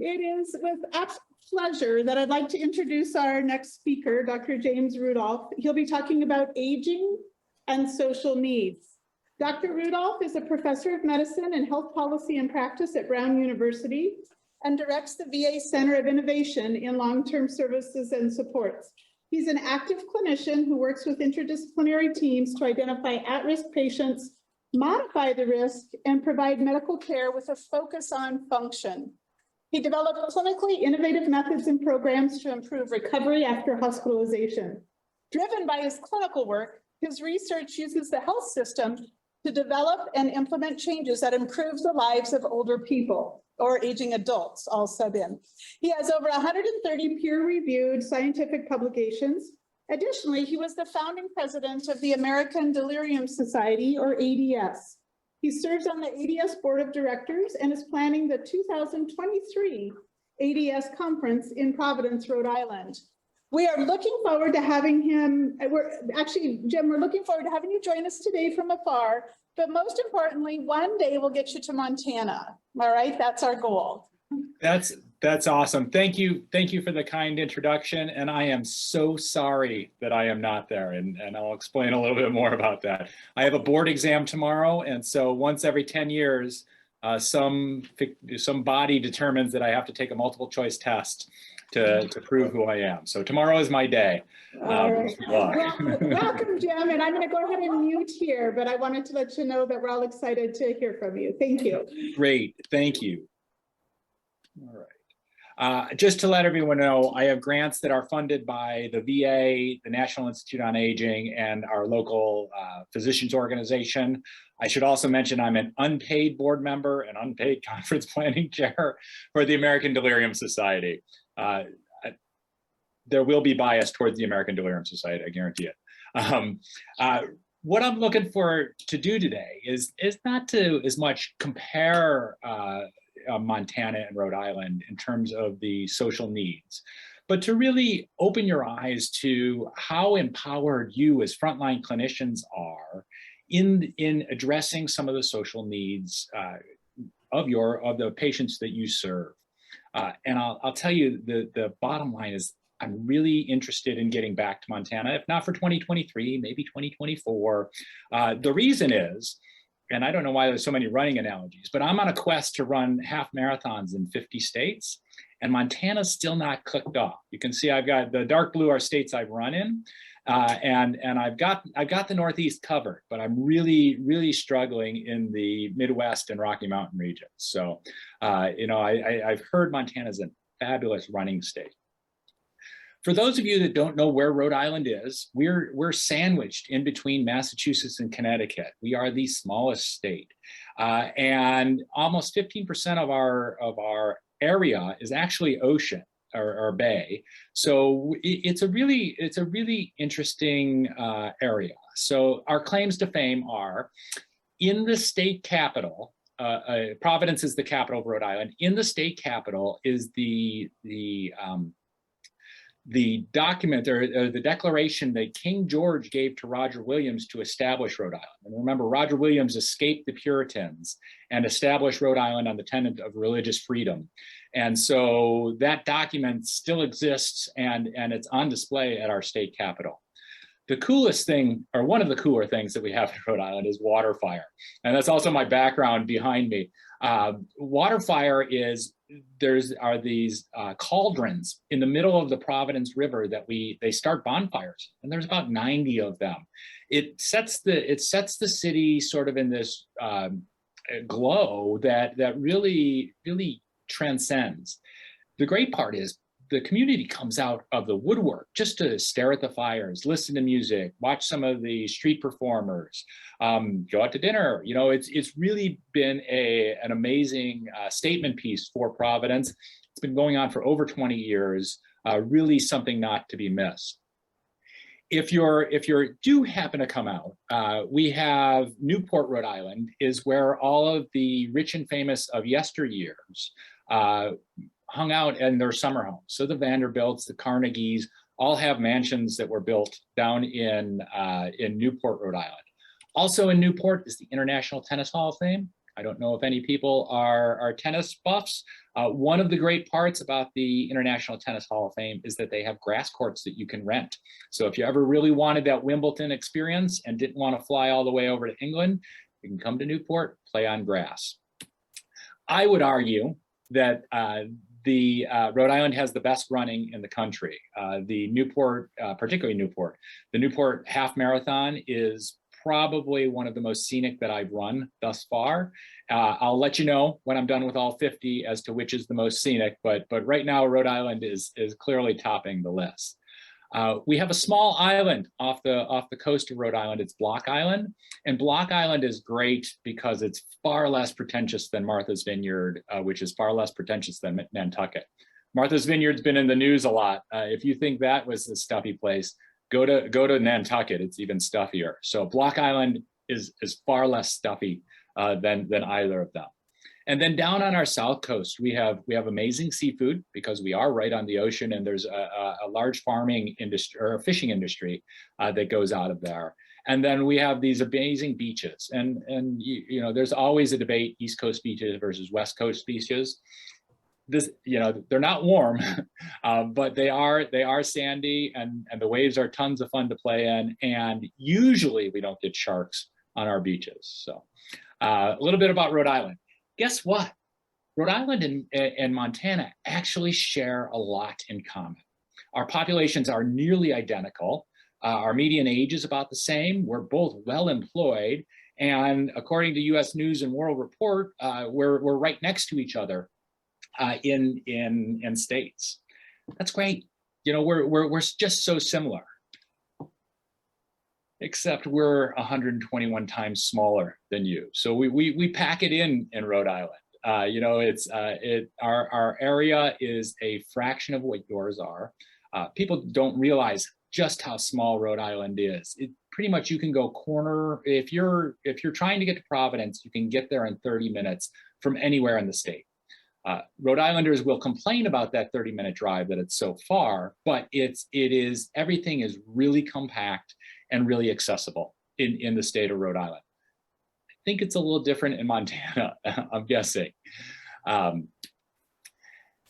It is with absolute pleasure that I'd like to introduce our next speaker, Dr. James Rudolph. He'll be talking about aging and social needs. Dr. Rudolph is a professor of medicine and health policy and practice at Brown University and directs the VA Center of Innovation in long-term services and supports. He's an active clinician who works with interdisciplinary teams to identify at-risk patients, modify the risk, and provide medical care with a focus on function. He developed clinically innovative methods and programs to improve recovery after hospitalization. Driven by his clinical work, his research uses the health system to develop and implement changes that improve the lives of older people or aging adults, all sub in. He has over 130 peer-reviewed scientific publications. Additionally, he was the founding president of the American Delirium Society, or ADS. He serves on the ADS board of directors and is planning the 2023 ADS conference in Providence, Rhode Island. We are looking forward to having him. Jim, we're looking forward to having you join us today from afar. But most importantly, one day we'll get you to Montana. All right, that's our goal. That's awesome. Thank you for the kind introduction. And I am so sorry that I am not there. And I'll explain a little bit more about that. I have a board exam tomorrow. And so once every 10 years, some body determines that I have to take a multiple choice test to prove who I am. So tomorrow is my day. All right. Well, welcome, Jim. And I'm going to go ahead and mute here, but I wanted to let you know that we're all excited to hear from you. Thank you. Great. Thank you. All right. Just to let everyone know, I have grants that are funded by the VA, the National Institute on Aging, and our local physicians organization. I should also mention I'm an unpaid board member and unpaid conference planning chair for the American Delirium Society. There will be bias towards the American Delirium Society, I guarantee it. What I'm looking for to do today is not to as much compare Montana and Rhode Island in terms of the social needs, but to really open your eyes to how empowered you as frontline clinicians are in addressing some of the social needs of the patients that you serve. And I'll tell you, the bottom line is I'm really interested in getting back to Montana, if not for 2023, maybe 2024. The reason is, and I don't know why there's so many running analogies, but I'm on a quest to run half marathons in 50 states, and Montana's still not clicked off. You can see I've got the dark blue are states I've run in, and I've got the Northeast covered, but I'm really struggling in the Midwest and Rocky Mountain regions. So, I've heard Montana's a fabulous running state. For those of you that don't know where Rhode Island is, we're sandwiched in between Massachusetts and Connecticut. We are the smallest state, and almost 15% of our area is actually ocean or bay. So it's a really interesting area. So our claims to fame are in the state capital. Providence is the capital of Rhode Island. In the state capital is the document or the declaration that King George gave to Roger Williams to establish Rhode Island. And remember, Roger Williams escaped the Puritans and established Rhode Island on the tenet of religious freedom. And so that document still exists and it's on display at our state capitol. The coolest thing, or one of the cooler things that we have in Rhode Island is water fire. And that's also my background behind me. Water fire is, are these cauldrons in the middle of the Providence River that they start bonfires, and there's about 90 of them. It sets the city sort of in this glow that really transcends. The great part is the community comes out of the woodwork just to stare at the fires, listen to music, watch some of the street performers, go out to dinner. You know, it's really been an amazing statement piece for Providence. It's been going on for over 20 years, really something not to be missed. If you do happen to come out, we have Newport, Rhode Island, is where all of the rich and famous of yesteryears hung out in their summer homes. So the Vanderbilts, the Carnegies, all have mansions that were built down in Newport, Rhode Island. Also in Newport is the International Tennis Hall of Fame, I don't know if any people are tennis buffs. One of the great parts about the International Tennis Hall of Fame is that they have grass courts that you can rent. So if you ever really wanted that Wimbledon experience and didn't want to fly all the way over to England, you can come to Newport, play on grass. I would argue that Rhode Island has the best running in the country. The Newport, particularly Newport, the Newport Half Marathon is probably one of the most scenic that I've run thus far. I'll let you know when I'm done with all 50 as to which is the most scenic, but right now Rhode Island is clearly topping the list. We have a small island off the coast of Rhode Island. It's Block Island, and Block Island is great because it's far less pretentious than Martha's Vineyard, which is far less pretentious than Nantucket. Martha's Vineyard's been in the news a lot. If you think that was a stuffy place, go to Nantucket. It's even stuffier. So Block Island is far less stuffy than either of them. And then down on our south coast, we have amazing seafood because we are right on the ocean, and there's a large farming industry or fishing industry that goes out of there. And then we have these amazing beaches, and you know, there's always a debate: East Coast beaches versus West Coast beaches. They're not warm, but they are sandy, and the waves are tons of fun to play in. And usually we don't get sharks on our beaches. So a little bit about Rhode Island. Guess what? Rhode Island and Montana actually share a lot in common. Our populations are nearly identical. Our median age is about the same. We're both well employed. And according to US News and World Report, we're right next to each other in states. That's great. You know, we're just so similar, except we're 121 times smaller than you. So we pack it in Rhode Island. You know, our area is a fraction of what yours are. People don't realize just how small Rhode Island is. Pretty much you can go corner, if you're trying to get to Providence, you can get there in 30 minutes from anywhere in the state. Rhode Islanders will complain about that 30-minute drive, that it's so far, but everything is really compact and really accessible in the state of Rhode Island. I think it's a little different in Montana, I'm guessing.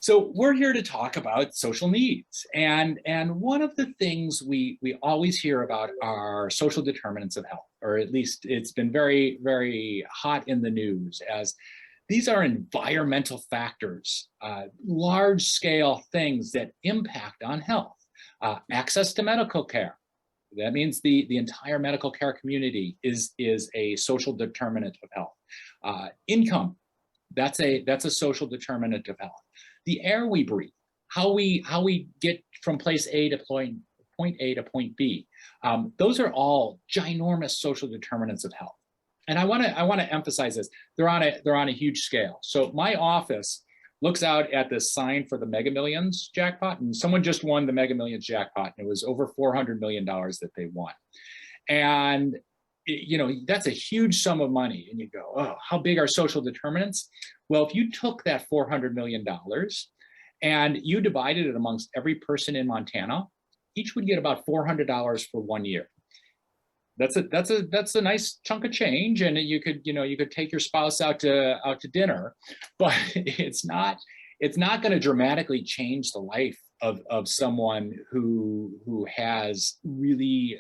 So we're here to talk about social needs. And one of the things we always hear about are social determinants of health, or at least it's been very, very hot in the news as these are environmental factors, large scale things that impact on health. Access to medical care. That means the entire medical care community is a social determinant of health. Income, that's a social determinant of health. The air we breathe, how we get from place A to point A to point B, those are all ginormous social determinants of health. And I want to emphasize this. They're on a huge scale. So my office looks out at this sign for the Mega Millions jackpot, and someone just won the Mega Millions jackpot, and it was over $400 million that they won. And you know, that's a huge sum of money, and you go, oh, how big are social determinants? Well, if you took that $400 million and you divided it amongst every person in Montana, each would get about $400 for 1 year. That's a nice chunk of change, and you could take your spouse out to dinner, but it's not going to dramatically change the life of someone who has really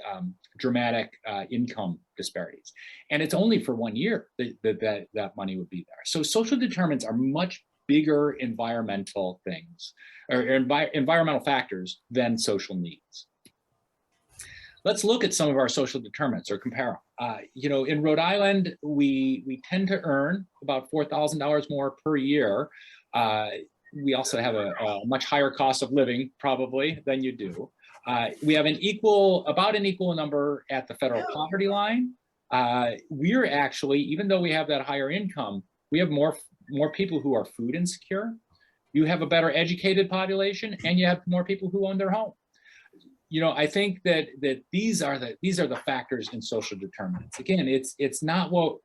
dramatic income disparities, and it's only for 1 year that money would be there. So social determinants are much bigger environmental things or environmental factors than social needs. Let's look at some of our social determinants or compare them. You know, in Rhode Island, we tend to earn about $4,000 more per year. We also have a much higher cost of living probably than you do. We have about an equal number at the federal poverty line. We're actually, even though we have that higher income, we have more people who are food insecure. You have a better educated population, and you have more people who own their home. You know, I think that these are the factors in social determinants. Again, it's not what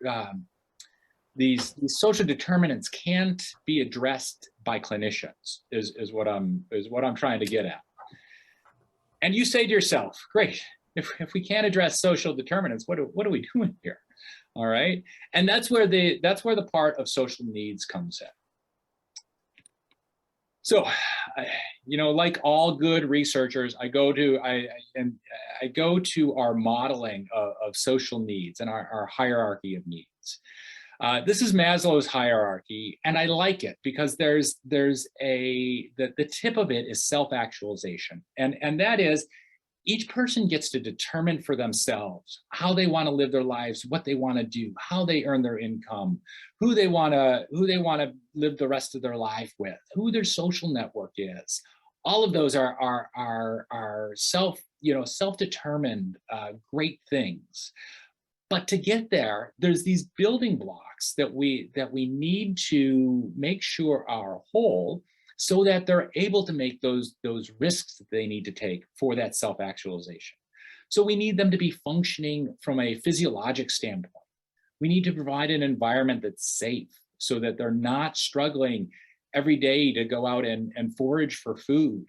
these social determinants can't be addressed by clinicians is what I'm trying to get at. And you say to yourself, great, if we can't address social determinants, what are we doing here? All right, and that's where the part of social needs comes in. So, like all good researchers, I go to our modeling of social needs and our hierarchy of needs. This is Maslow's hierarchy, and I like it because the tip of it is self-actualization, and that is each person gets to determine for themselves how they want to live their lives, what they want to do, how they earn their income, who they want to live the rest of their life with, who their social network is. All of those are self-determined great things. But to get there, there's these building blocks that we need to make sure are whole, so that they're able to make those risks that they need to take for that self-actualization. So we need them to be functioning from a physiologic standpoint. We need to provide an environment that's safe so that they're not struggling every day to go out and forage for food.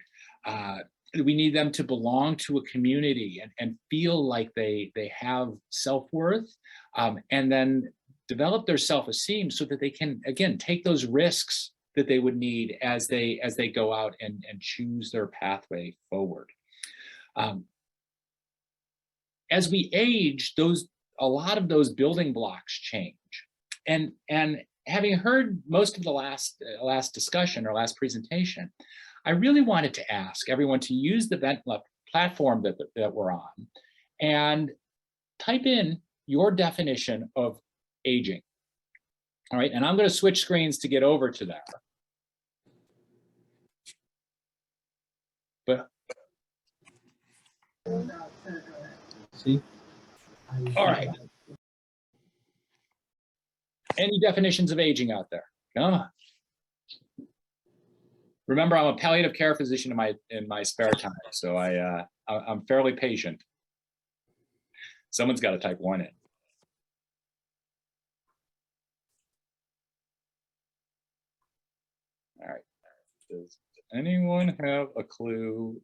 We need them to belong to a community and feel like they have self-worth, and then develop their self-esteem so that they can, again, take those risks that they would need as they go out and choose their pathway forward. As we age, a lot of those building blocks change. And having heard most of the last discussion or last presentation, I really wanted to ask everyone to use the Ventla platform that we're on and type in your definition of aging. All right, and I'm going to switch screens to get over to that. But see, all right. Any definitions of aging out there? Come on. Remember, I'm a palliative care physician in my spare time, so I'm fairly patient. Someone's got to type one in. All right. Does anyone have a clue?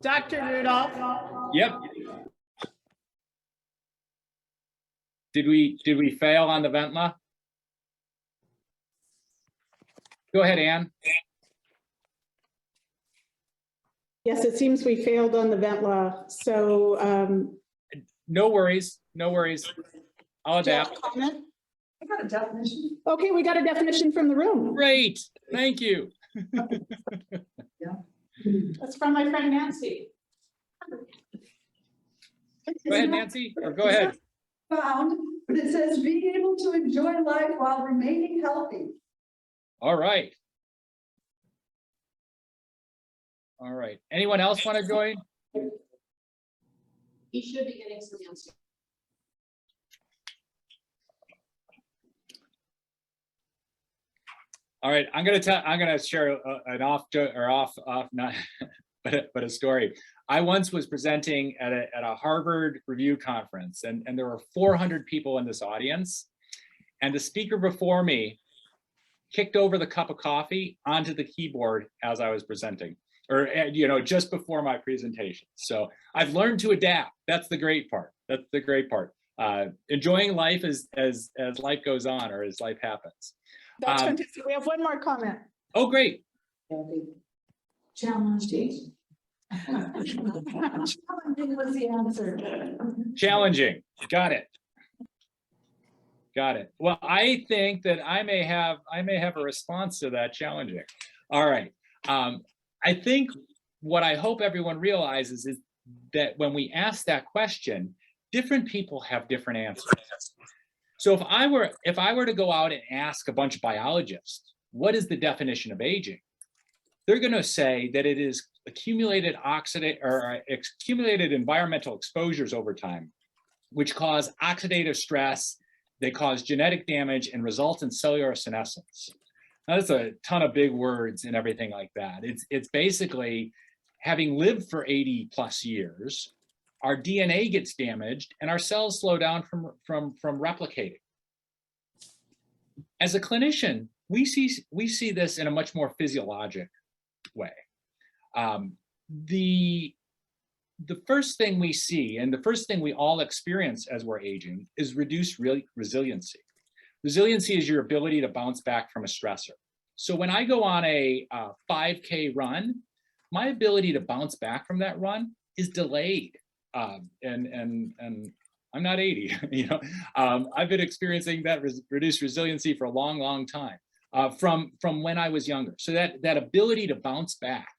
Dr. Rudolph? Yep. Did we fail on the Ventla? Go ahead, Anne. Yes, it seems we failed on the Ventla. So no worries. I'll adapt. comment? I got a definition. Okay, we got a definition from the room. Great. Thank you. That's from my friend Nancy. Go ahead, Nancy, or go ahead. Found, but it says being able to enjoy life while remaining healthy. All right. All right. Anyone else want to join? He should be getting some answers. All right. I'm gonna share an off not, but a story. I once was presenting at a Harvard Review conference, and there were 400 people in this audience, and the speaker before me kicked over the cup of coffee onto the keyboard as I was presenting, or just before my presentation. So I've learned to adapt. That's the great part. That's the great part. Enjoying life as life goes on, or as life happens. That's fantastic. We have one more comment. Oh, great. Challenging. Challenging was the answer. Challenging. Got it. Got it. Well, I think that I may have a response to that. Challenging. All right. I think what I hope everyone realizes is that when we ask that question, different people have different answers. So if I were to go out and ask a bunch of biologists, what is the definition of aging? They're going to say that it is accumulated environmental exposures over time, which cause oxidative stress, they cause genetic damage, and result in cellular senescence. Now, that's a ton of big words and everything like that. It's basically having lived for 80 plus years, our DNA gets damaged and our cells slow down from replicating. As a clinician, we see this in a much more physiologic way. The the first thing we see, and the first thing we all experience as we're aging, is reduced resiliency. Resiliency is your ability to bounce back from a stressor. So when I go on a 5K run, my ability to bounce back from that run is delayed. And I'm not 80, you know. I've been experiencing that reduced resiliency for a long, long time from when I was younger. So that ability to bounce back.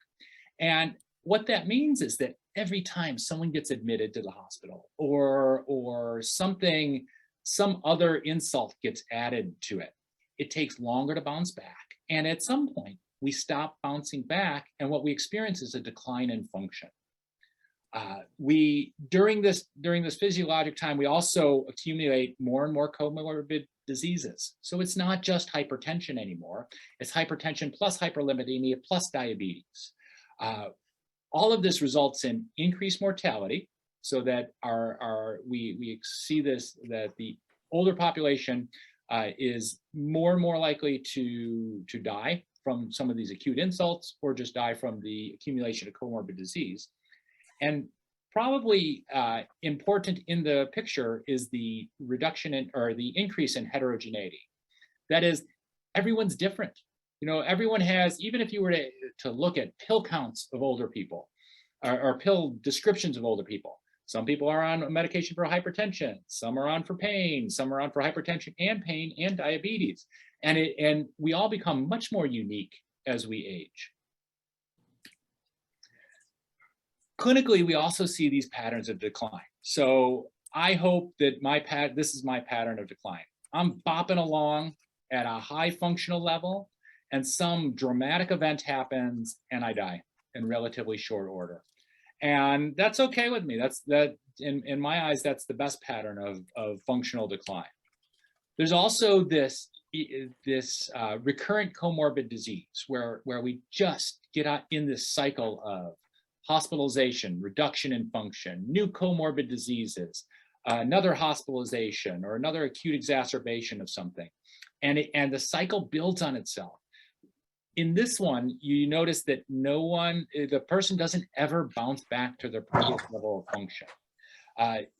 And what that means is that every time someone gets admitted to the hospital or something, some other insult gets added to it, it takes longer to bounce back. And at some point, we stop bouncing back, and what we experience is a decline in function. During this physiologic time, we also accumulate more and more comorbid diseases. So it's not just hypertension anymore. It's hypertension plus hyperlipidemia plus diabetes. All of this results in increased mortality, so that we see this, that the older population is more and more likely to die from some of these acute insults, or just die from the accumulation of comorbid disease. And probably important in the picture is the reduction in, or the increase in heterogeneity. That is, everyone's different. You know, everyone has, even if you were to look at pill counts of older people, or pill descriptions of older people, some people are on medication for hypertension, some are on for pain, some are on for hypertension and pain and diabetes. And we all become much more unique as we age. Clinically, we also see these patterns of decline. So I hope that this is my pattern of decline. I'm bopping along at a high functional level, and some dramatic event happens and I die in relatively short order. And that's okay with me. In my eyes, that's the best pattern of functional decline. There's also this recurrent comorbid disease where we just get out in this cycle of hospitalization, reduction in function, new comorbid diseases, another hospitalization, or another acute exacerbation of something. And the cycle builds on itself. In this one, you notice that the person doesn't ever bounce back to their previous level of function.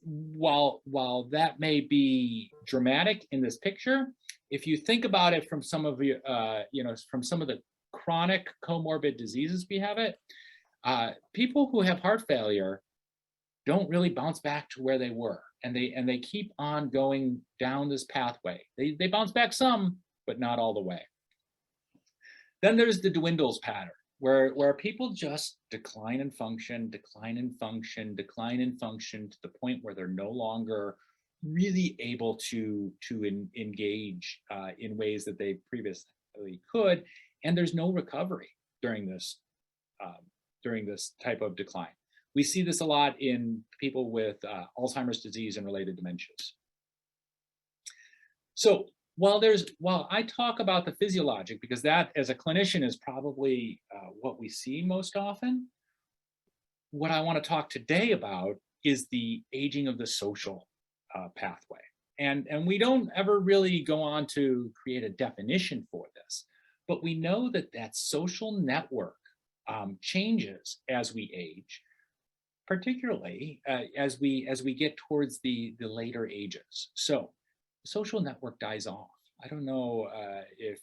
While that may be dramatic in this picture, if you think about it from some of from some of the chronic comorbid diseases we have people who have heart failure don't really bounce back to where they were, and they keep on going down this pathway. They bounce back some, but not all the way. Then there's the dwindles pattern, where people just decline in function, decline in function, decline in function, to the point where they're no longer really able to engage in ways that they previously could, and there's no recovery during this type of decline. We see this a lot in people with Alzheimer's disease and related dementias. So while I talk about the physiologic, because that as a clinician is probably what we see most often, what I want to talk today about is the aging of the social pathway. And we don't ever really go on to create a definition for this, but we know that social network changes as we age, particularly as we get towards the later ages. So the social network dies off. I don't know if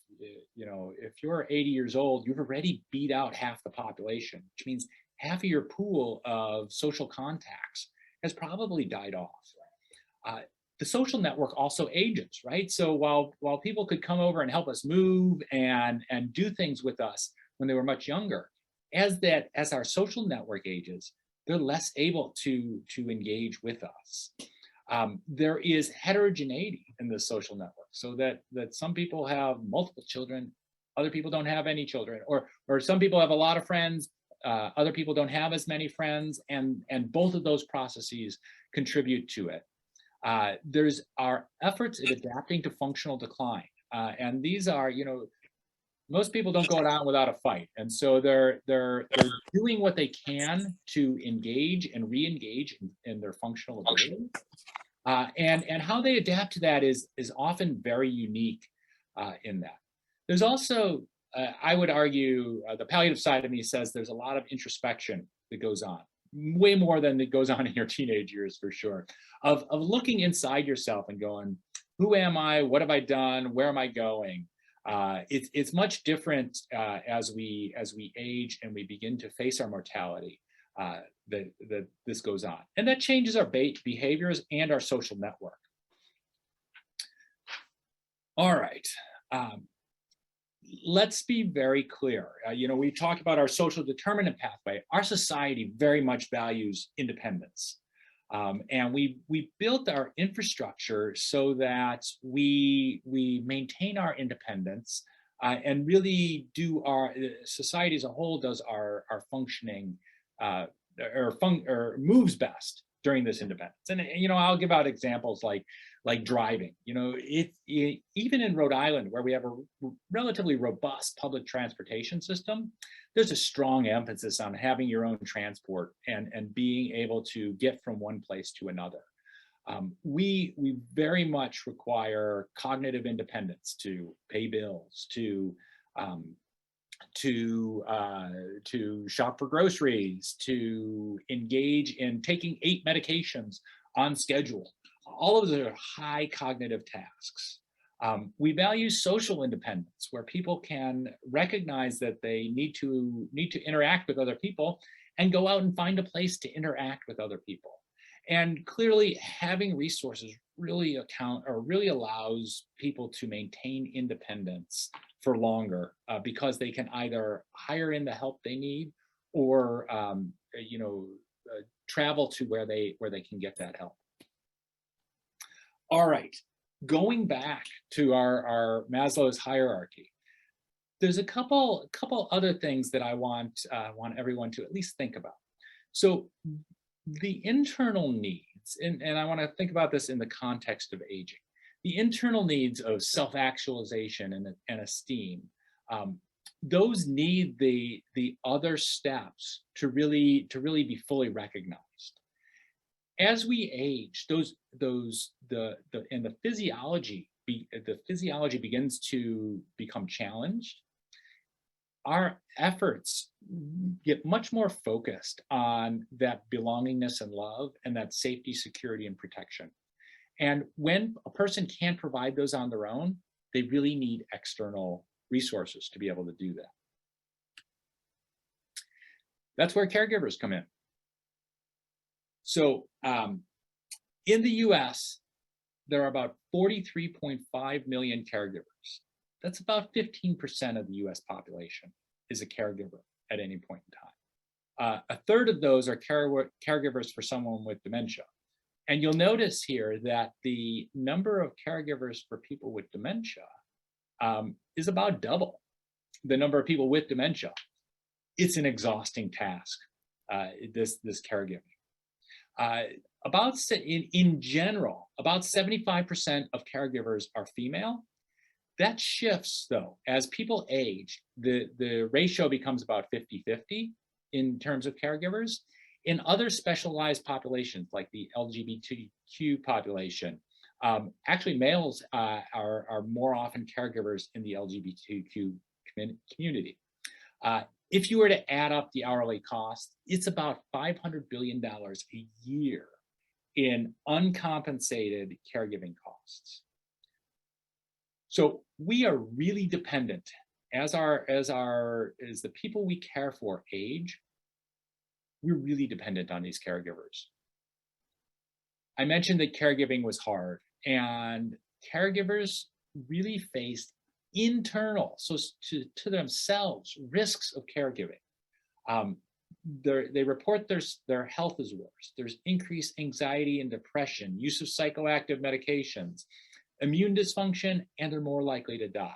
you're 80 years old, you've already beat out half the population, which means half of your pool of social contacts has probably died off. The social network also ages, right? So while people could come over and help us move and do things with us when they were much younger, as our social network ages, they're less able to engage with us. There is heterogeneity in the social network, so that some people have multiple children, other people don't have any children, or some people have a lot of friends, other people don't have as many friends, and both of those processes contribute to it. There's our efforts at adapting to functional decline, and these are, most people don't go down without a fight, and so they're doing what they can to engage and re-engage in their functional ability. And how they adapt to that is often very unique in that. There's also, I would argue, the palliative side of me says there's a lot of introspection that goes on. way more than that goes on in your teenage years for sure, of looking inside yourself and going, who am I? What have I done? Where am I going? It's much different as we age and we begin to face our mortality. That this goes on, and that changes our behaviors and our social network. All right, let's be very clear. We talked about our social determinant pathway. Our society very much values independence. And we built our infrastructure so that we maintain our independence and really do our society as a whole does our functioning or moves best during this independence. And I'll give out examples like driving. Even in Rhode Island, where we have a relatively robust public transportation system, there's a strong emphasis on having your own transport and being able to get from one place to another. We very much require cognitive independence to pay bills, to shop for groceries, to engage in taking 8 medications on schedule. All of those are high cognitive tasks. We value social independence, where people can recognize that they need to interact with other people and go out and find a place to interact with other people. And clearly, having resources really allows people to maintain independence for longer because they can either hire in the help they need or travel to where they can get that help. All right. Going back to our Maslow's hierarchy, there's a couple other things that I want everyone to at least think about. So the internal needs, and I want to think about this in the context of aging, the internal needs of self-actualization and esteem, those need the other steps to really be fully recognized. As we age, the physiology begins to become challenged. Our efforts get much more focused on that belongingness and love and that safety, security, and protection. And when a person can't provide those on their own, they really need external resources to be able to do that. That's where caregivers come in. So in the US, there are about 43.5 million caregivers. That's about 15% of the US population is a caregiver at any point in time. A third of those are caregivers for someone with dementia. And you'll notice here that the number of caregivers for people with dementia is about double the number of people with dementia. It's an exhausting task, this caregiving. In general, about 75% of caregivers are female. That shifts though, as people age, the ratio becomes about 50-50 in terms of caregivers. In other specialized populations, like the LGBTQ population, actually males are more often caregivers in the LGBTQ community. If you were to add up the hourly cost, it's about $500 billion a year in uncompensated caregiving costs. So we are really dependent as the people we care for age, we're really dependent on these caregivers. I mentioned that caregiving was hard, and caregivers really faced internal, so to themselves, risks of caregiving. They report their health is worse. There's increased anxiety and depression, use of psychoactive medications, immune dysfunction, and they're more likely to die.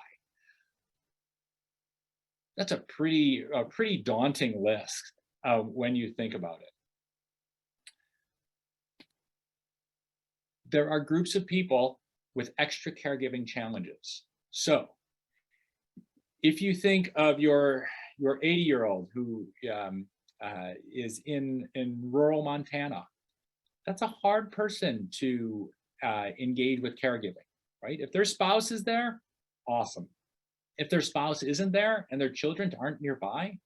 That's a pretty daunting list when you think about it. There are groups of people with extra caregiving challenges. So if you think of your 80-year-old who is in rural Montana, that's a hard person to engage with caregiving, right? If their spouse is there, awesome. If their spouse isn't there and their children aren't nearby,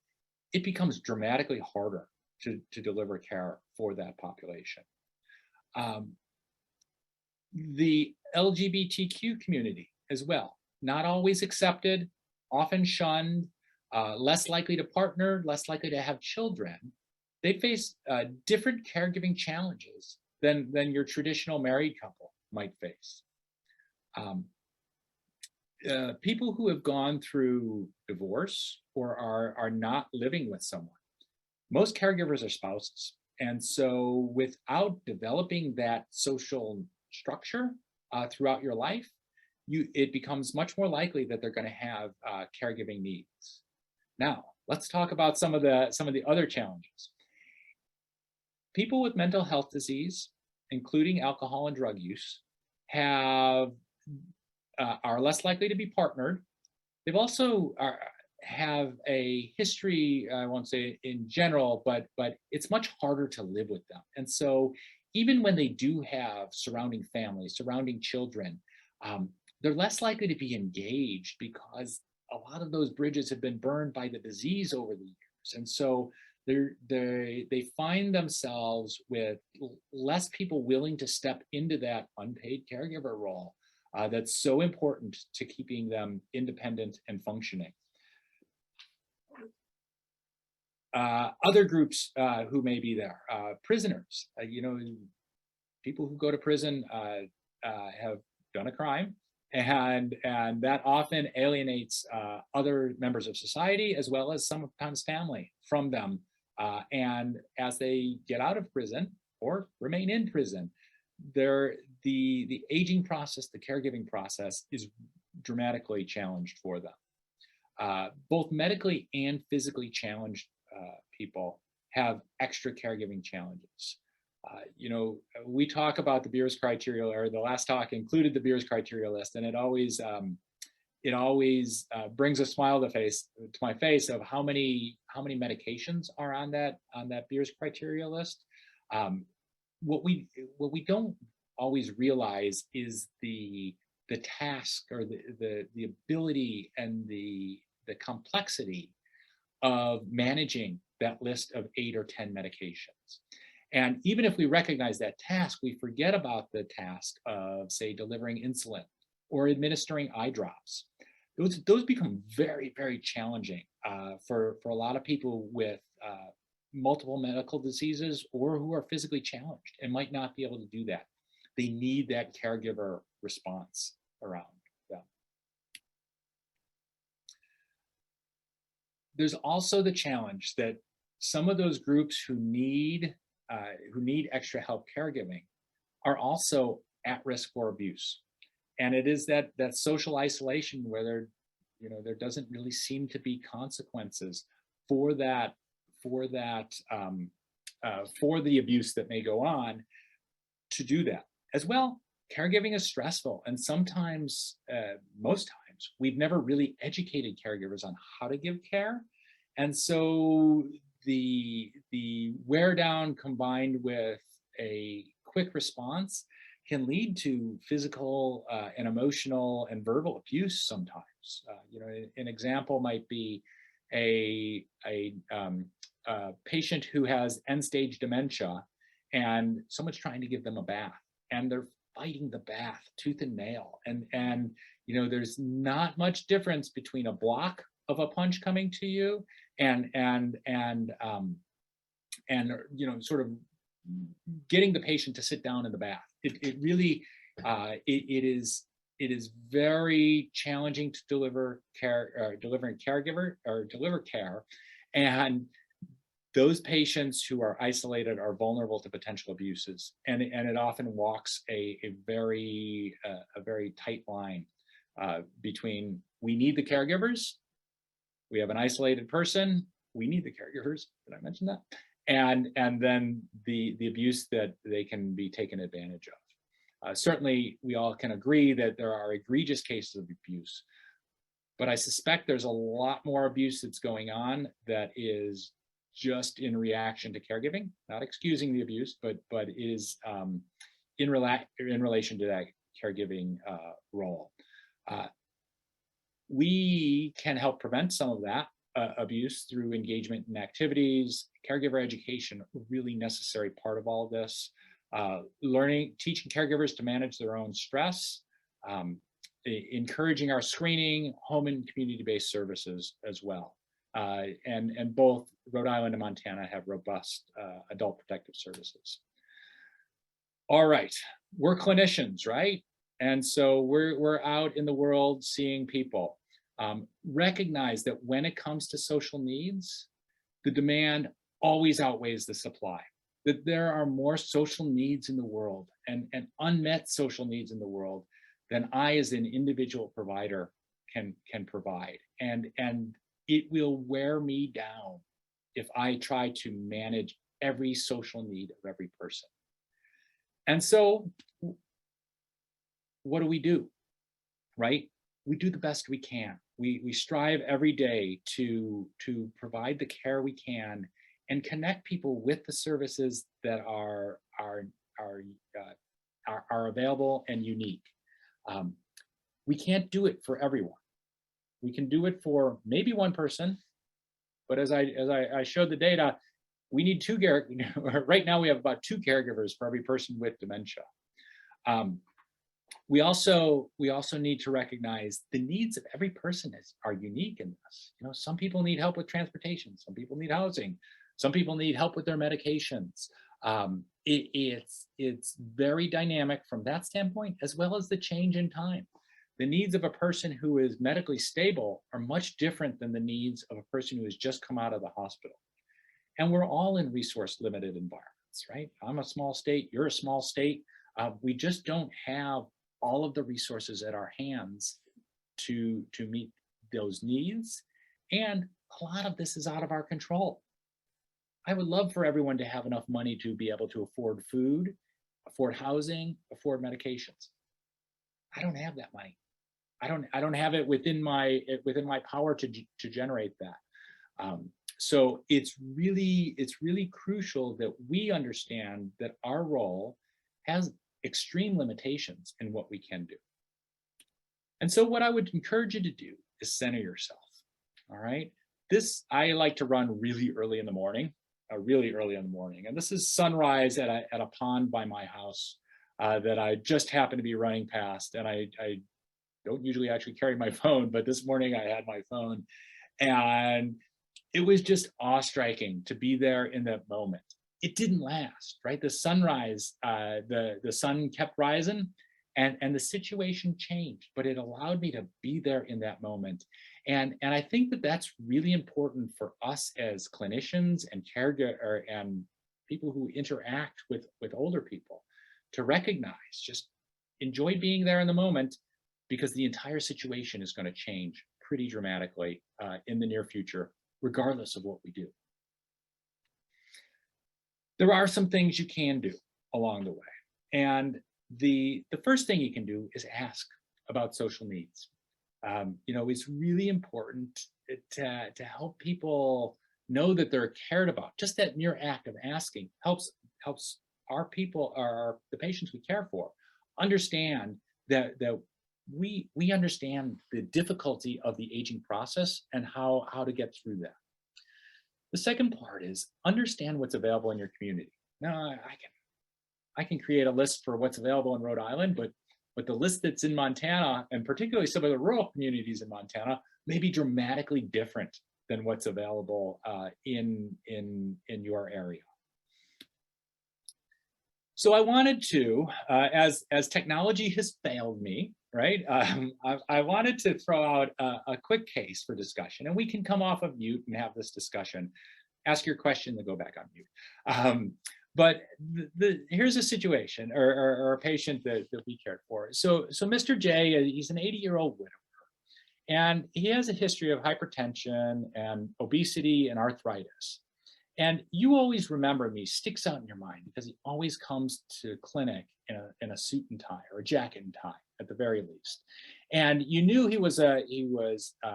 it becomes dramatically harder to deliver care for that population. The LGBTQ community as well, not always accepted, often shunned, less likely to partner, less likely to have children. They face different caregiving challenges than your traditional married couple might face. People who have gone through divorce or are not living with someone, most caregivers are spouses. And so without developing that social structure throughout your life, it becomes much more likely that they're going to have caregiving needs. Now, let's talk about some of the other challenges. People with mental health disease, including alcohol and drug use, are less likely to be partnered. They've also have a history, I won't say in general, but it's much harder to live with them. And so even when they do have surrounding families, surrounding children, they're less likely to be engaged because a lot of those bridges have been burned by the disease over the years. And so they find themselves with less people willing to step into that unpaid caregiver role that's so important to keeping them independent and functioning. Other groups who may be there, prisoners, people who go to prison have done a crime, and that often alienates other members of society as well as sometimes family from them. And as they get out of prison or remain in prison, the aging process, the caregiving process is dramatically challenged for them. Both medically and physically challenged people have extra caregiving challenges. We talk about the Beers criteria, or the last talk included the Beers criteria list, and it always brings a smile to my face of how many medications are on that Beers criteria list. What we don't always realize is the task, or the ability and the complexity of managing that list of 8 or 10 medications. And even if we recognize that task, we forget about the task of, say, delivering insulin or administering eye drops. Those become very, very challenging for a lot of people with multiple medical diseases or who are physically challenged and might not be able to do that. They need that caregiver response around them. There's also the challenge that some of those groups who need extra help caregiving are also at risk for abuse. And it is that social isolation where there doesn't really seem to be consequences for the abuse that may go on to do that. As well, caregiving is stressful, and sometimes, most times, we've never really educated caregivers on how to give care. And so the wear down combined with a quick response can lead to physical and emotional and verbal abuse sometimes. An example might be a patient who has end-stage dementia, and someone's trying to give them a bath, and they're fighting the bath tooth and nail. And there's not much difference between a block of a punch coming to you and sort of getting the patient to sit down in the bath. It really it is very challenging to deliver care, or deliver care, and those patients who are isolated are vulnerable to potential abuses, and it often walks a very tight line between we need the caregivers, we have an isolated person, we need the caregivers. Did I mention that? And then the abuse that they can be taken advantage of. Certainly, we all can agree that there are egregious cases of abuse, but I suspect there's a lot more abuse that's going on that is just in reaction to caregiving, not excusing the abuse, but is in relation to that caregiving role. We can help prevent some of that abuse through engagement in activities, caregiver education, a really necessary part of all of this. Teaching caregivers to manage their own stress, encouraging our screening, home and community-based services as well. And both Rhode Island and Montana have robust adult protective services. All right, we're clinicians, right? And so we're out in the world seeing people. Recognize that when it comes to social needs, the demand always outweighs the supply. That there are more social needs in the world and unmet social needs in the world than I as an individual provider can provide. And it will wear me down if I try to manage every social need of every person. And so what do? Right? We do the best we can. We strive every day to provide the care we can and connect people with the services that are available and unique. We can't do it for everyone. We can do it for maybe one person, but as I showed the data, we need right now we have about 2 caregivers for every person with dementia. We also need to recognize the needs of every person are unique in this. You know, some people need help with transportation, some people need housing, some people need help with their medications. It's very dynamic from that standpoint, as well as the change in time. The needs of a person who is medically stable are much different than the needs of a person who has just come out of the hospital. And we're all in resource limited environments, right? I'm a small state, you're a small state. We just don't have all of the resources at our hands to meet those needs. And a lot of this is out of our control. I would love for everyone to have enough money to be able to afford food, afford housing, afford medications. I don't have that money. I don't have it within my power to generate that. So it's really crucial that we understand that our role has extreme limitations in what we can do. And so what I would encourage you to do is center yourself. All right. I like to run really early in the morning. And this is sunrise at a pond by my house that I just happened to be running past. And I don't usually actually carry my phone, but this morning I had my phone, and it was just awe-striking to be there in that moment. It didn't last, right? The sunrise, the sun kept rising, and the situation changed, but it allowed me to be there in that moment. And I think that that's really important for us as clinicians and caregivers and people who interact with older people to recognize, just enjoy being there in the moment, because the entire situation is going to change pretty dramatically in the near future, regardless of what we do. There are some things you can do along the way. And the first thing you can do is ask about social needs. You know, it's really important to help people know that they're cared about. Just that mere act of asking helps our people, the patients we care for, understand that we understand the difficulty of the aging process and how to get through that. The second part is understand what's available in your community. Now, I can create a list for what's available in Rhode Island, but the list that's in Montana, and particularly some of the rural communities in Montana, may be dramatically different than what's available in your area. So I wanted to, as technology has failed me, right? I wanted to throw out a quick case for discussion, and we can come off of mute and have this discussion. Ask your question, then go back on mute. But here's a situation or a patient that we cared for. So Mr. J, he's an 80-year-old widower, and he has a history of hypertension and obesity and arthritis. And you always remember him, he sticks out in your mind because he always comes to clinic in a suit and tie, or a jacket and tie at the very least. And you knew he was a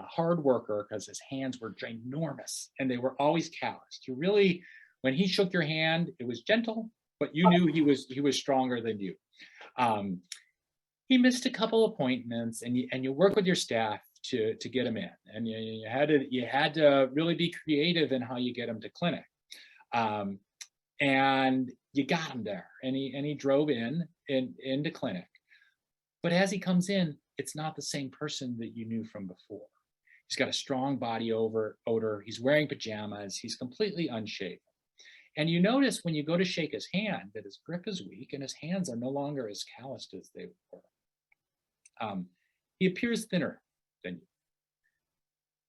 hard worker because his hands were ginormous and they were always calloused. You really, when he shook your hand, it was gentle, but you knew he was stronger than you. He missed a couple appointments, and you work with your staff to get him in, and you had to really be creative in how you get him to clinic. And you got him there, and he drove into clinic. But as he comes in, it's not the same person that you knew from before. He's got a strong body odor. He's wearing pajamas. He's completely unshaven. And you notice when you go to shake his hand that his grip is weak and his hands are no longer as calloused as they were. He appears thinner than you.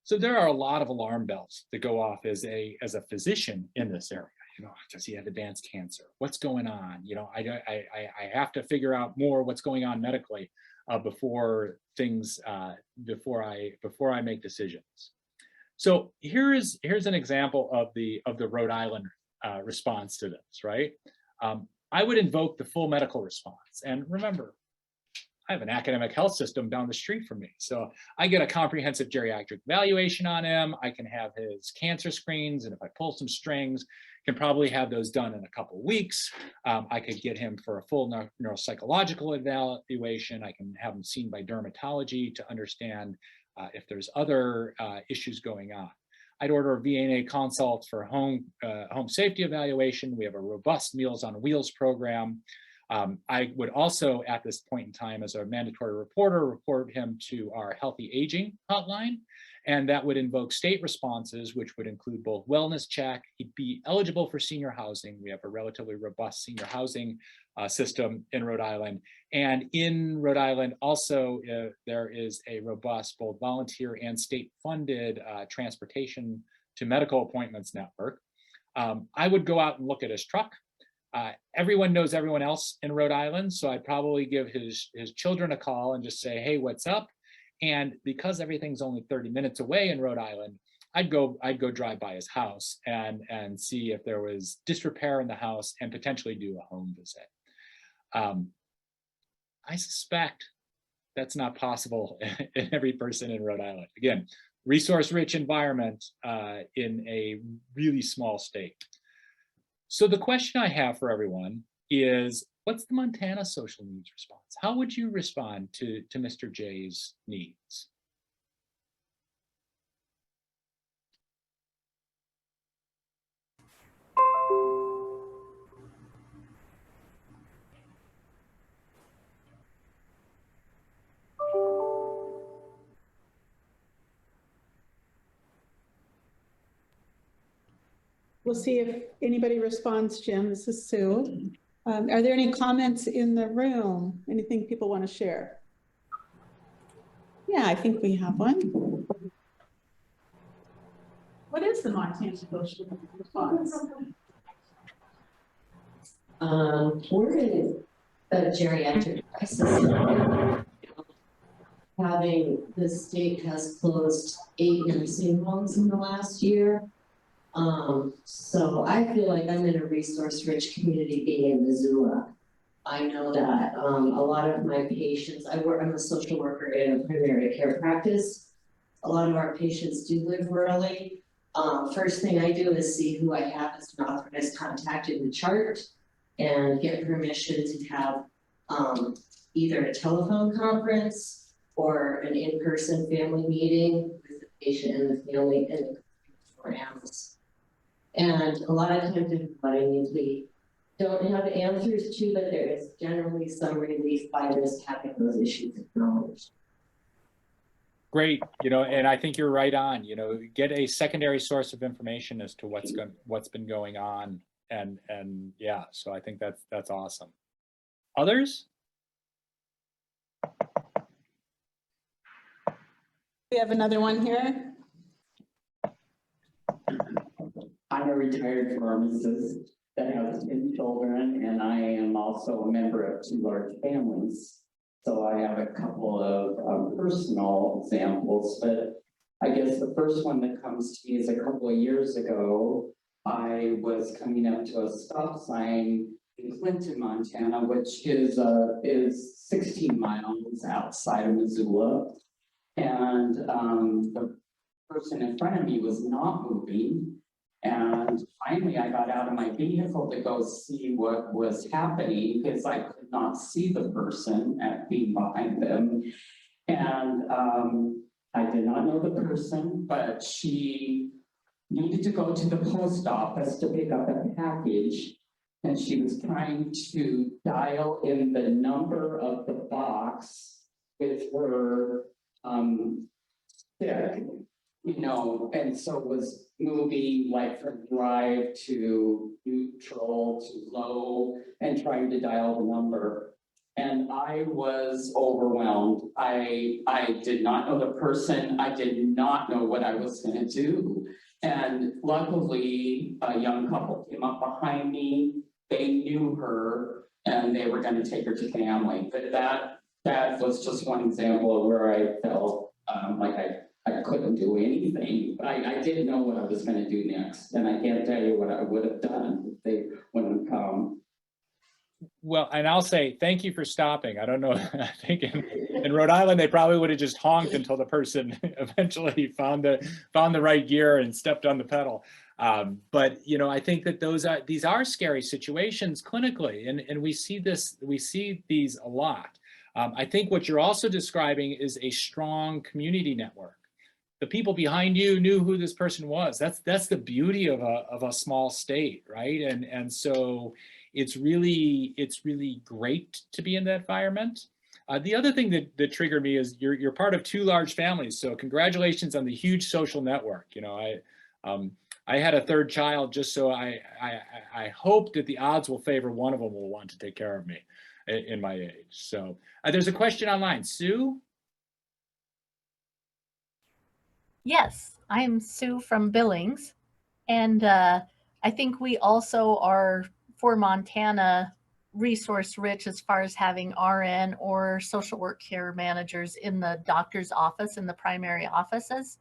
So there are a lot of alarm bells that go off as a physician in this area. Does he have advanced cancer? What's going on? I have to figure out more what's going on medically before I make decisions. So here's an example of the Rhode Island response to this, right? I would invoke the full medical response. And remember, I have an academic health system down the street from me. So I get a comprehensive geriatric evaluation on him. I can have his cancer screens, and if I pull some strings, can probably have those done in a couple of weeks. I could get him for a full neuropsychological evaluation. I can have him seen by dermatology to understand if there's other issues going on. I'd order a VNA consult for home safety evaluation. We have a robust Meals on Wheels program. I would also, at this point in time, as a mandatory reporter, report him to our Healthy Aging hotline, and that would invoke state responses, which would include both wellness check. He'd be eligible for senior housing. We have a relatively robust senior housing system in Rhode Island. And in Rhode Island, also, there is a robust both volunteer and state-funded transportation to medical appointments network. I would go out and look at his truck. Everyone knows everyone else in Rhode Island, so I'd probably give his children a call and just say, hey, what's up? And because everything's only 30 minutes away in Rhode Island, I'd go drive by his house and see if there was disrepair in the house and potentially do a home visit. I suspect that's not possible in every person in Rhode Island. Again, resource-rich environment in a really small state. So the question I have for everyone is, what's the Montana social needs response? How would you respond to Mr. J's needs? We'll see if anybody responds, Jim. This is Sue. Are there any comments in the room? Anything people want to share? Yeah, I think we have one. What is the Montana social response? We're in a geriatric crisis. Having the state has closed 8 nursing homes in the last year. So I feel like I'm in a resource-rich community being in Missoula. I know that a lot of my patients, I'm a social worker in a primary care practice. A lot of our patients do live rurally. First thing I do is see who I have as an authorized contact in the chart and get permission to have either a telephone conference or an in-person family meeting with the patient and the family in 4 hours. And a lot of times what I mean, we don't have answers to, but there is generally some relief by just having those issues acknowledged. Great, and I think you're right on. Get a secondary source of information as to what's been going on, and yeah. So I think that's awesome. Others? We have another one here. I'm a retired pharmacist that has 10 children, and I am also a member of 2 large families. So I have a couple of personal examples, but I guess the first one that comes to me is a couple of years ago, I was coming up to a stop sign in Clinton, Montana, which is 16 miles outside of Missoula. And the person in front of me was not moving. And finally, I got out of my vehicle to go see what was happening because I could not see the person being behind them. And I did not know the person, but she needed to go to the post office to pick up a package. And she was trying to dial in the number of the box with her stick, you know, and so it was moving like from drive to neutral to low and trying to dial the number. And I was overwhelmed. I did not know the person. I did not know what I was gonna do. And luckily, a young couple came up behind me. They knew her and they were gonna take her to family. But that was just one example of where I felt like I couldn't do anything. I didn't know what I was gonna do next. And I can't tell you what I would have done if they wouldn't come. Well, and I'll say thank you for stopping. I don't know. I think in Rhode Island they probably would have just honked until the person eventually found the right gear and stepped on the pedal. But you know, I think that these are scary situations clinically, and we see these a lot. I think what you're also describing is a strong community network. The people behind you knew who this person was. That's the beauty of a small state, right? And so it's really great to be in that environment. The other thing that triggered me is you're part of 2 large families. So congratulations on the huge social network. You know, I had a 3rd child just so I hope that the odds will favor one of them will want to take care of me in my age. So there's a question online. Sue? Yes, I'm Sue from Billings, and I think we also are, for Montana, resource rich as far as having RN or social work care managers in the doctor's office, in the primary offices.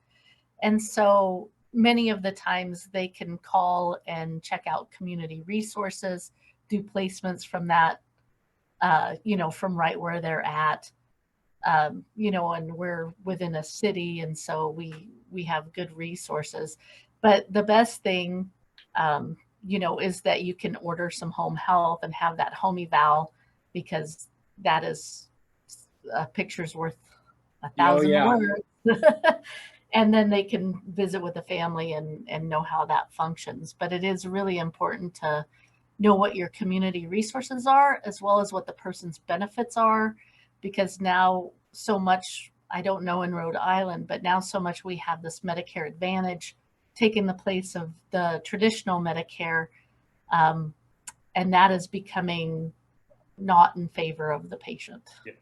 And so many of the times they can call and check out community resources, do placements from that, you know, from right where they're at. You know, and we're within a city, and so we have good resources. But the best thing, you know, is that you can order some home health and have that home eval, because that is a picture's worth 1,000 words. And then they can visit with the family and know how that functions. But it is really important to know what your community resources are, as well as what the person's benefits are, because now so much, I don't know in Rhode Island, but now so much we have this Medicare Advantage taking the place of the traditional Medicare, and that is becoming not in favor of the patient. Yes.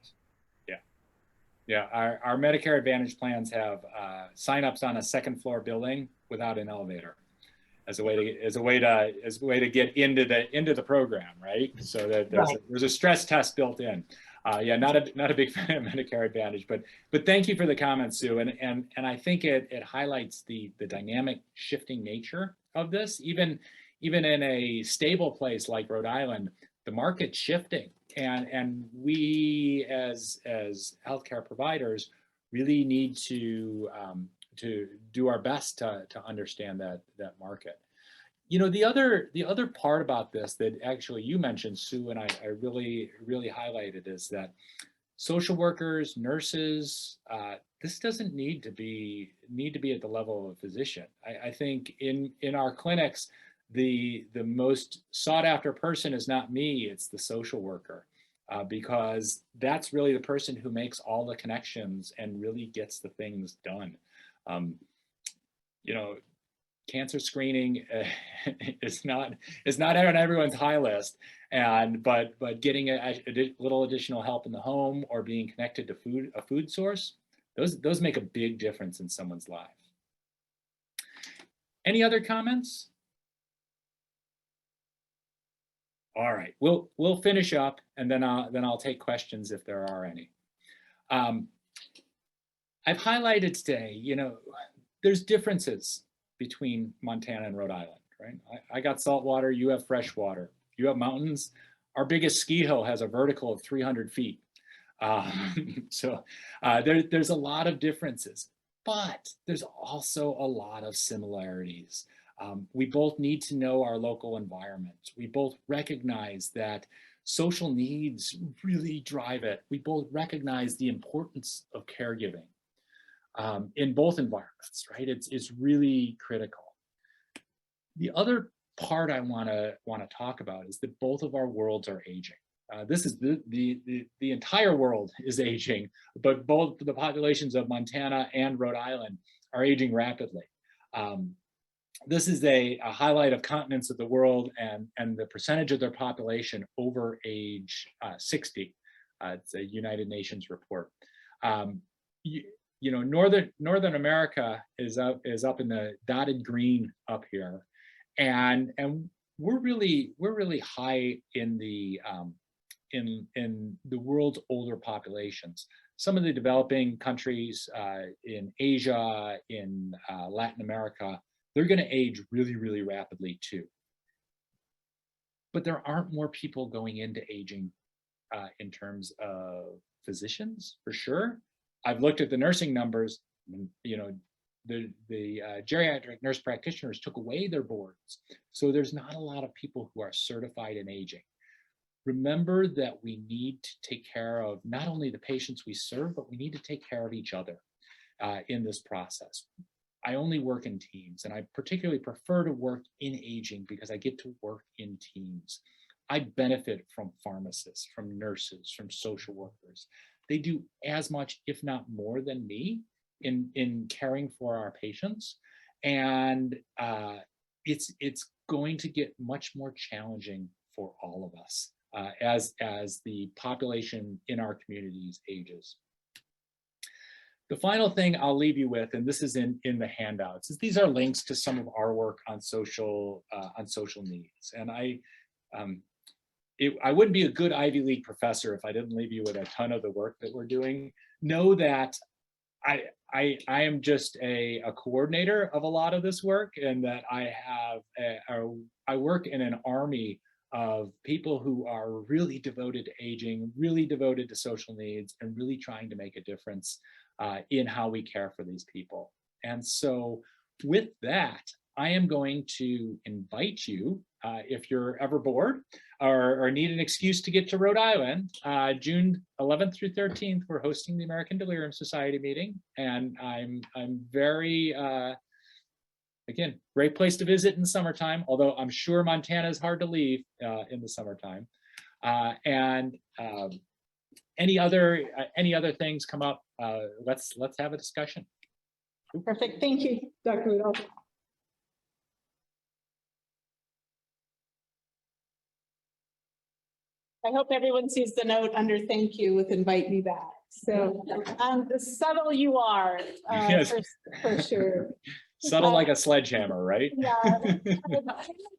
Yeah. Our Medicare Advantage plans have signups on a 2nd floor building without an elevator as a way to get into the program, right? So that there's a stress test built in. Yeah, not a big fan of Medicare Advantage, but thank you for the comments, Sue. And I think it highlights the dynamic shifting nature of this. Even in a stable place like Rhode Island, the market's shifting, and we as healthcare providers really need to do our best to understand that market. You know, the other part about this that actually you mentioned, Sue, and I really highlighted is that social workers, nurses, this doesn't need to be at the level of a physician. I think in our clinics, the most sought after person is not me, it's the social worker, because that's really the person who makes all the connections and really gets the things done. You know, cancer screening is not on everyone's high list, but getting a little additional help in the home or being connected to a food source, those make a big difference in someone's life. Any other comments? All right, we'll finish up, and then I'll take questions if there are any. I've highlighted today, you know, there's differences between Montana and Rhode Island, right? I got salt water, you have fresh water. You have mountains. Our biggest ski hill has a vertical of 300 feet. So there's a lot of differences, but there's also a lot of similarities. We both need to know our local environment. We both recognize that social needs really drive it. We both recognize the importance of caregiving. in both environments, right? It's really critical. The other part I want to talk about is that both of our worlds are aging. This is the entire world is aging, but both the populations of Montana and Rhode Island are aging rapidly. This is a highlight of continents of the world and the percentage of their population over age 60. It's a United Nations report. You know, Northern America is up in the dotted green up here, and we're really high in the world's older populations. Some of the developing countries in Asia, in Latin America, they're going to age really rapidly too. But there aren't more people going into aging in terms of physicians, for sure. I've looked at the nursing numbers. You know, the geriatric nurse practitioners took away their boards, so there's not a lot of people who are certified in aging. Remember that we need to take care of not only the patients we serve, but we need to take care of each other in this process. I only work in teams, and I particularly prefer to work in aging because I get to work in teams. I benefit from pharmacists, from nurses, from social workers. They do as much, if not more than me in caring for our patients. And it's going to get much more challenging for all of us as the population in our communities ages. The final thing I'll leave you with, and this is in the handouts, is these are links to some of our work on social needs. And I wouldn't be a good Ivy League professor if I didn't leave you with a ton of the work that we're doing. Know that I am just a coordinator of a lot of this work, and that I work in an army of people who are really devoted to aging, really devoted to social needs, and really trying to make a difference in how we care for these people. And so with that, I am going to invite you, if you're ever bored or need an excuse to get to Rhode Island, June 11th through 13th, we're hosting the American Delirium Society meeting. And I'm very, again, great place to visit in the summertime, although I'm sure Montana is hard to leave in the summertime. Any other things come up, let's have a discussion. Perfect. Thank you, Dr. Rudolph. I hope everyone sees the note under thank you with invite me back. So the subtle you are, Yes. for sure. Subtle like a sledgehammer, right? Yeah.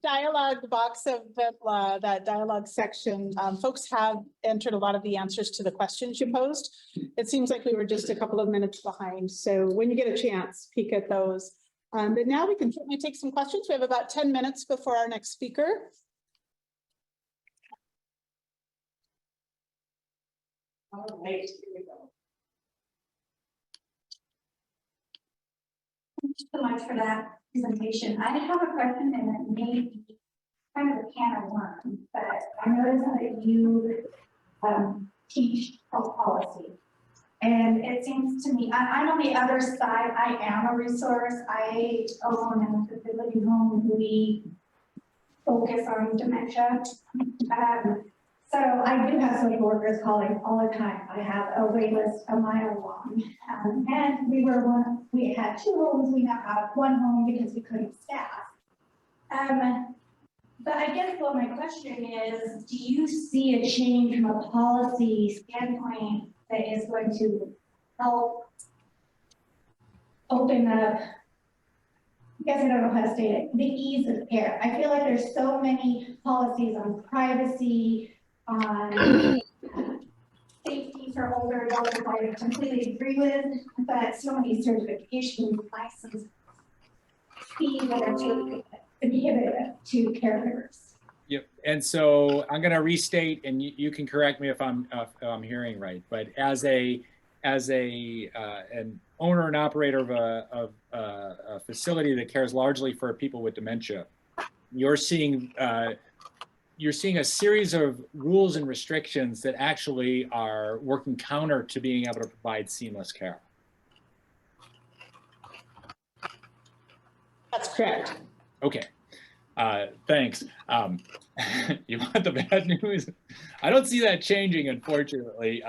Dialogue box of that dialogue section, folks have entered a lot of the answers to the questions you posed. It seems like we were just a couple of minutes behind. So when you get a chance, peek at those. But now we can certainly take some questions. We have about 10 minutes before our next speaker. All right, here we go. Thank you so much for that presentation. I have a question, and it may be kind of a can of worms, but I noticed that you teach health policy. And it seems to me, I'm on the other side. I am a resource. I own a facility home. We focus on dementia. So I do have social workers calling all the time. I have a wait list a mile long. And we had 2 homes. We now have 1 home because we couldn't staff. But I guess what my question is, do you see a change from a policy standpoint that is going to help open up, I guess I don't know how to state it, the ease of care? I feel like there's so many policies on privacy, on safety for older adults, I completely agree with, but so many certifications, license fees that are too inhibitive to caregivers. Yep. And so I'm going to restate, and you can correct me if I'm hearing right. But as an owner and operator of a facility that cares largely for people with dementia, you're seeing a series of rules and restrictions that actually are working counter to being able to provide seamless care. correct. Okay, thanks. You want the bad news? I don't see that changing, unfortunately.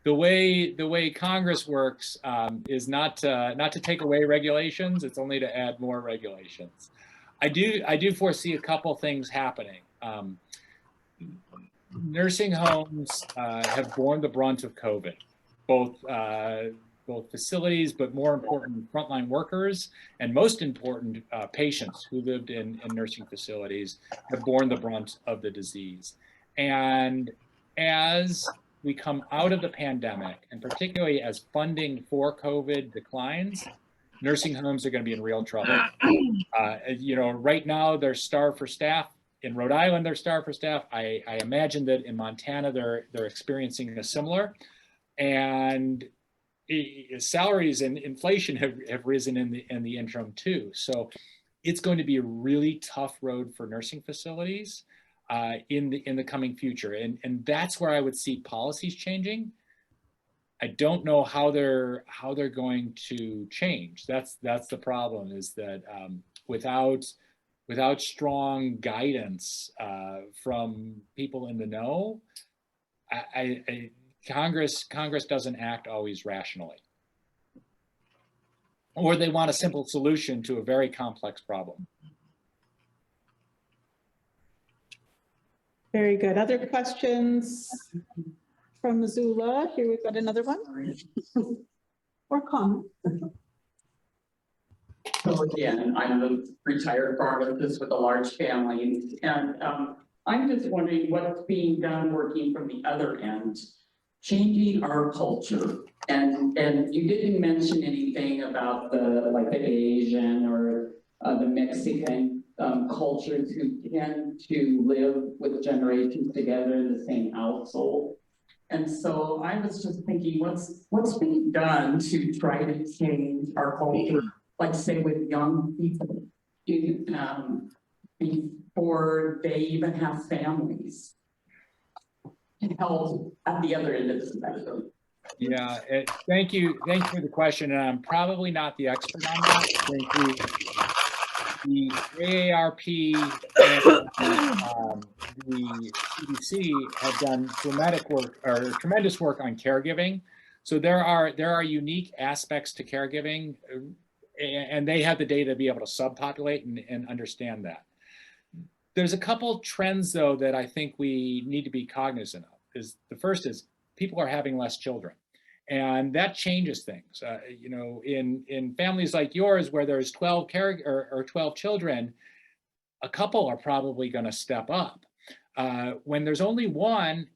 The way Congress works is not to take away regulations. It's only to add more regulations. I do foresee a couple things happening. Nursing homes have borne the brunt of COVID, both facilities, but more important, frontline workers, and most important, patients who lived in nursing facilities have borne the brunt of the disease. And as we come out of the pandemic, and particularly as funding for COVID declines, nursing homes are going to be in real trouble. Right now they're starved for staff. In Rhode Island, they're starved for staff. I imagine that in Montana, they're experiencing a similar. And salaries and inflation have risen in the interim too. So it's going to be a really tough road for nursing facilities in the coming future. And that's where I would see policies changing. I don't know how they're going to change. That's the problem, is that without strong guidance from people in the know, Congress doesn't act always rationally, or they want a simple solution to a very complex problem. Very good. Other questions from Missoula? Here we've got another one. Or comment. So again, I'm a retired pharmacist with a large family, and I'm just wondering what's being done working from the other end, changing our culture. And you didn't mention anything about the Asian or the Mexican cultures who tend to live with generations together in the same household. And so I was just thinking, what's being done to try to change our culture, like say with young people, before they even have families, and help at the other end of the spectrum. Yeah, thank you for the question. And I'm probably not the expert on that. I think the AARP and the CDC have done tremendous work on caregiving. So there are unique aspects to caregiving, and they have the data to be able to subpopulate and understand that. There's a couple trends though that I think we need to be cognizant of. The first is people are having less children, and that changes things. In families like yours where there's 12 children, a couple are probably going to step up. When there's only one,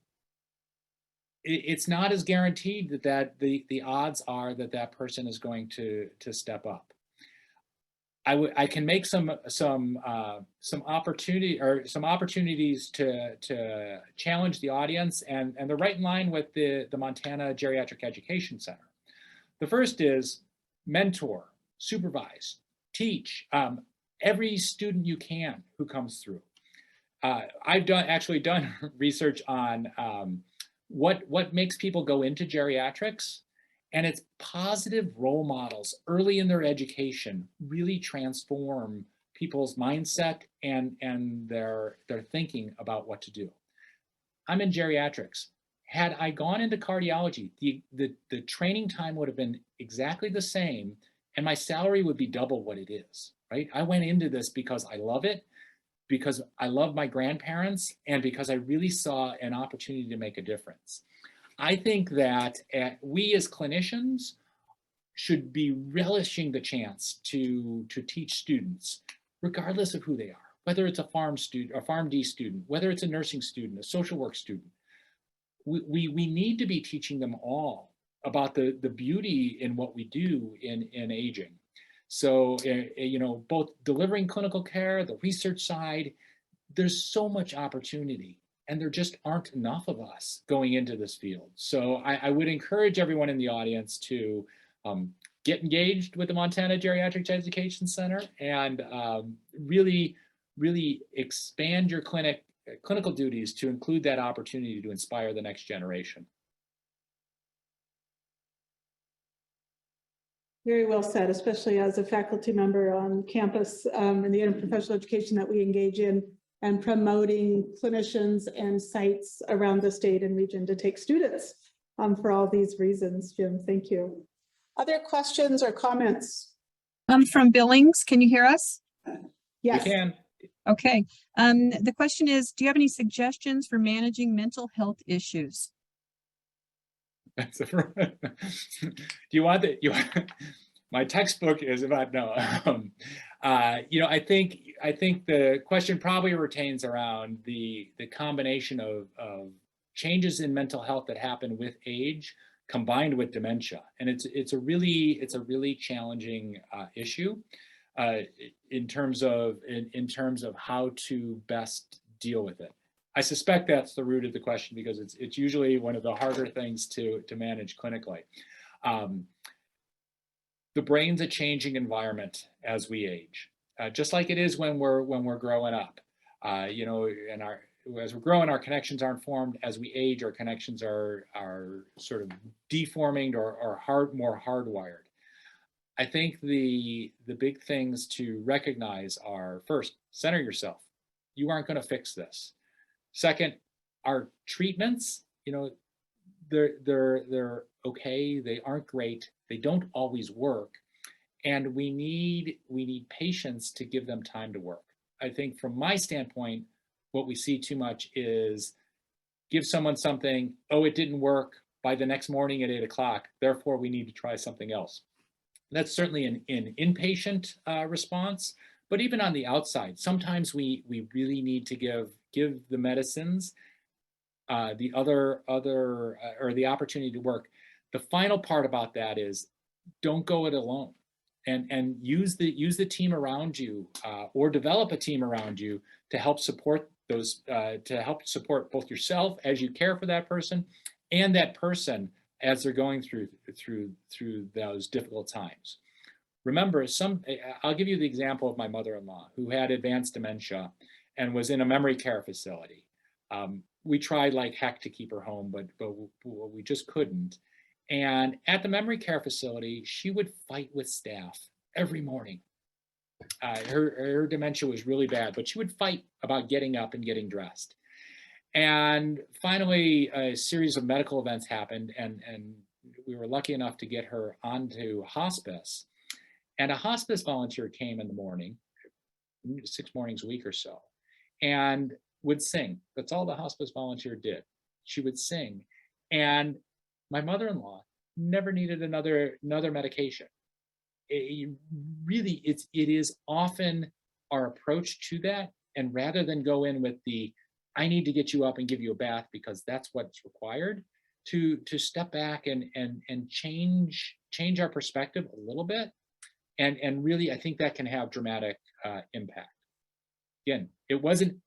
it's not as guaranteed that the odds are that person is going to step up. I can make some opportunities to challenge the audience, and they're right in line with the Montana Geriatric Education Center. The first is mentor, supervise, teach every student you can who comes through. I've actually done research on what makes people go into geriatrics. And it's positive role models early in their education really transform people's mindset and their thinking about what to do. I'm in geriatrics. Had I gone into cardiology, the training time would have been exactly the same, and my salary would be double what it is, right? I went into this because I love it, because I love my grandparents, and because I really saw an opportunity to make a difference. I think that we as clinicians should be relishing the chance to teach students, regardless of who they are, whether it's a PharmD student, whether it's a nursing student, a social work student. We need to be teaching them all about the beauty in what we do in aging. So, both delivering clinical care, the research side, there's so much opportunity. And there just aren't enough of us going into this field. So I would encourage everyone in the audience to get engaged with the Montana Geriatric Education Center and really expand your clinical duties to include that opportunity to inspire the next generation. Very well said, especially as a faculty member on campus in the interprofessional education that we engage in, and promoting clinicians and sites around the state and region to take students for all these reasons. Jim, thank you. Other questions or comments? I'm from Billings. Can you hear us? You Yes. can. Okay. The question is, do you have any suggestions for managing mental health issues? That's a, do you want that? My textbook is about no. I think the question probably retains around the combination of changes in mental health that happen with age combined with dementia, and it's a really challenging issue in terms of how to best deal with it. I suspect that's the root of the question because it's usually one of the harder things to manage clinically. The brain's a changing environment as we age, just like it is when we're growing up. As we're growing, our connections aren't formed. As we age, our connections are sort of deforming or more hardwired. I think the big things to recognize are, first, center yourself. You aren't going to fix this. Second, our treatments, they're okay. They aren't great. They don't always work, and we need patience to give them time to work. I think from my standpoint, what we see too much is give someone something, oh, it didn't work, by the next morning at 8 o'clock, therefore we need to try something else. That's certainly an inpatient response, but even on the outside, sometimes we really need to give the medicines the opportunity to work. The final part about that is don't go it alone, and use the team around you or develop a team around you to help support those support both yourself as you care for that person and that person as they're going through those difficult times. Remember, I'll give you the example of my mother-in-law who had advanced dementia and was in a memory care facility. We tried like heck to keep her home, but we just couldn't. And at the memory care facility, she would fight with staff every morning. Her dementia was really bad, but she would fight about getting up and getting dressed. And finally, a series of medical events happened, and we were lucky enough to get her onto hospice. And a hospice volunteer came in the morning, 6 mornings a week or so, and would sing. That's all the hospice volunteer did. She would sing. And my mother-in-law never needed another medication. It is often our approach to that. And rather than go in with I need to get you up and give you a bath because that's what's required, to step back and change our perspective a little bit. And really, I think that can have dramatic impact. Again, it wasn't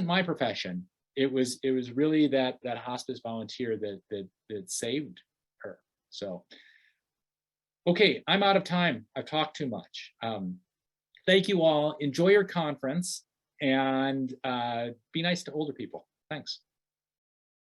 my profession. It was really that hospice volunteer that saved her. So, okay, I'm out of time. I've talked too much. Thank you all. Enjoy your conference and be nice to older people. Thanks.